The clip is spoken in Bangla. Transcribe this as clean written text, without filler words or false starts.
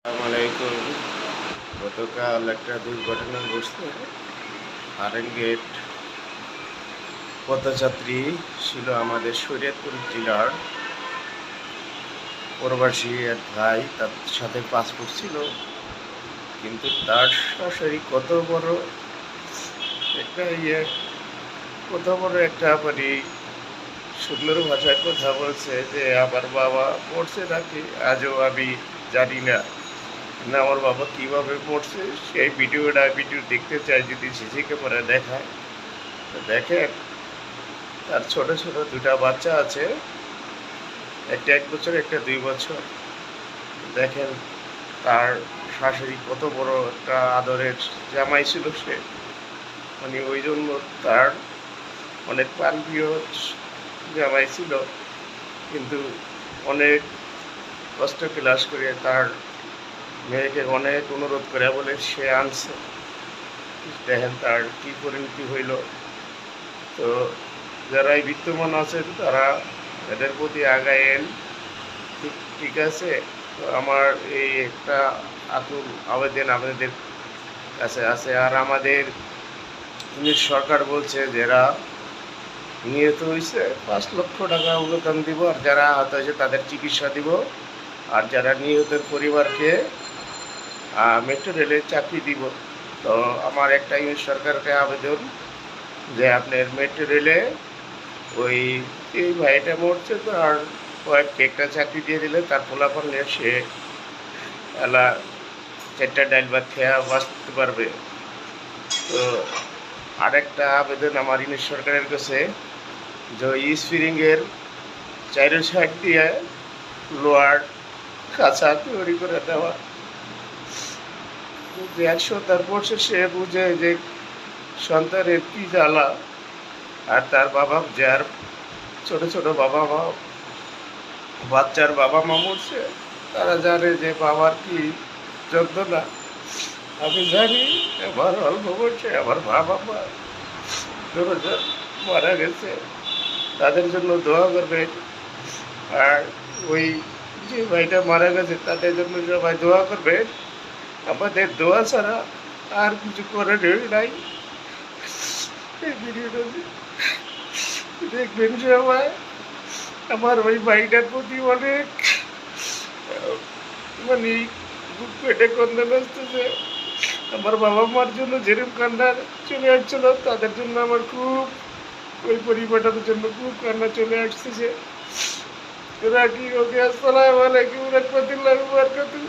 আসসালামাইকুম। গতকাল একটা দুর্ঘটনা ঘটছে। আরেঙ্গেট পথযাত্রী ছিল আমাদের শরীয়তপুর জেলার প্রবাসী এক ভাই, তার সাথে পাসপোর্ট ছিল, কিন্তু তার সরাসরি একটা কত বড় একটা মানে সুন্দর ভাষায় কথা বলছে যে আমার বাবা পড়ছে নাকি আজও আমি জানি না। না, আমার বাবা কিভাবে পড়ছে সেই ভিডিও দেখতে চাই, যদি সিসি ক্যামেরা দেখায়। তো দেখেন, তার ছোট ছোট দুটা বাচ্চা আছে, একটা 1 বছর, একটা 2 বছর। দেখেন, তার শাশুড়ি কত বড় একটা আদরের জামাই ছিল সে, মানে ওই জন্য তার অনেক প্রাণপ্রিয় জামাই ছিল, কিন্তু অনেক কষ্ট ক্লাস করে তার মেয়েকে অনেক অনুরোধ করে বলে সে আনছে। দেখেন তার কি পরিণতি হইল। তো যারাই বিদ্যমান আছেন তারা এদের প্রতি আগায়েন। ঠিক ঠিক আছে। তো আমার এই একটা আকুল আবেদন আপনাদের কাছে আছে। আর আমাদের সরকার বলছে যারা নিহত হয়েছে 5 লক্ষ টাকা অনুদান দিব, আর যারা আহত হয়েছে তাদের চিকিৎসা দিব, আর যারা নিহতের পরিবারকে মেট্রো রেলে চাকরি দিব। তো আমার একটা সরকারকে আবেদন যে আপনার মেট্রো রেলে ওই এই ভাইটা মরছে, তো আর কয়েকটা একটা চাকরি দিয়ে দিলে তার ফলাফল নিয়ে সে এলা 4টা ডাইল ভাত খেয়া বাঁচতে পারবে। তো আরেকটা আবেদন আমার সরকারের কাছে, যে স্প্রিংয়ের 4 সাইড দিয়ে লোহার খাঁচা তৈরি করে দেওয়া। যে 100 পড়ছে সে বুঝে যে সন্তানের কি জ্বালা। আর তার বাবা, যার ছোট ছোট বাচ্চার বাবা মা মরছে, তারা জানে যে বাবার কি যন্ত্রণা। আমি জানি আমার অল্প বয়সে আমার বাবা মা দুজন মারা গেছে, তাদের জন্য দোয়া করবেন। আর ওই যে ভাইটা মারা গেছে তাদের জন্য সবাই দোয়া করবেন। আমাদের দোয়া ছাড়া আর কিছু করার নাই। এই ভিডিওটা দেখবেন সবাই। আমার ওই ভাইটার প্রতি অনেক মানে বুক পেটে কন্দন আসতেছে। আমার বাবা মার জন্য যেরকম কান্না চলে আসছিল, তাদের জন্য আমার খুব, ওই পরিবারটার জন্য খুব কান্না চলে আসতেছে। রাখি ওকে। আসসালামু আলাইকুম রহমতুল্লাহি ওয়া বারাকাতুহু।